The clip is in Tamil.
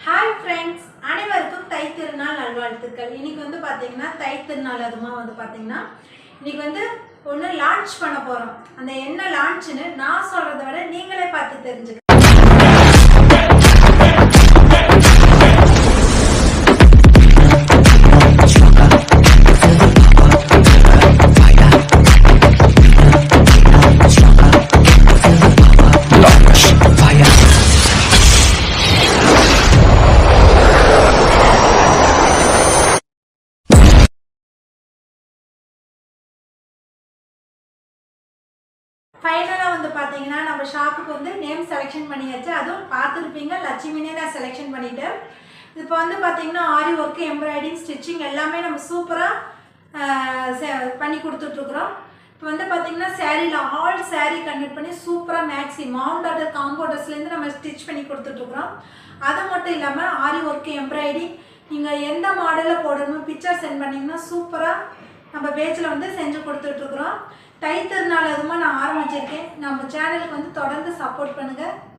ஹாய் ஃப்ரெண்ட்ஸ், அனைவருக்கும் தை திருநாள் நல்வாழ்த்துக்கள். இன்னைக்கு வந்து பார்த்தீங்கன்னா தை திருநாள் அதுமா வந்து பார்த்தீங்கன்னா இன்னைக்கு வந்து ஒன்று லான்ச் பண்ண போகிறோம். அந்த என்ன லான்ச்சுன்னு நான் சொல்கிறத விட நீங்களே பார்த்து தெரிஞ்சுக்க. ஃபைனலாக வந்து பார்த்தீங்கன்னா நம்ம ஷாப்புக்கு வந்து நேம் செலெக்ஷன் பண்ணியாச்சு. அதுவும் பார்த்துருப்பீங்க, லட்சுமினே நான் செலெக்ஷன் பண்ணிட்டேன். இப்போ வந்து பார்த்தீங்கன்னா ஆரி ஒர்க்கு, எம்ப்ராய்டிங், ஸ்டிச்சிங் எல்லாமே நம்ம சூப்பராக பண்ணி கொடுத்துட்ருக்குறோம். இப்போ வந்து பார்த்தீங்கன்னா சேரீயில் ஆல் சேரீ கன்வெர்ட் பண்ணி சூப்பராக மேக்ஸி மவுண்ட் ஆர்டர் காம்போடர்ஸ்லேருந்து நம்ம ஸ்டிச் பண்ணி கொடுத்துட்ருக்குறோம். அது மட்டும் இல்லாமல் ஆரி ஒர்க்கு, எம்ப்ராய்டிங் நீங்கள் எந்த மாடலில் போடணும் பிக்சர் சென்ட் பண்ணிங்கன்னா சூப்பராக நம்ம பேஜில் வந்து செஞ்சு கொடுத்துட்ருக்குறோம். தை திருநாள் அதுமா நான் ஆரம்பிச்சிருக்கேன். நம்ம சேனலுக்கு வந்து தொடர்ந்து சப்போர்ட் பண்ணுங்கள்.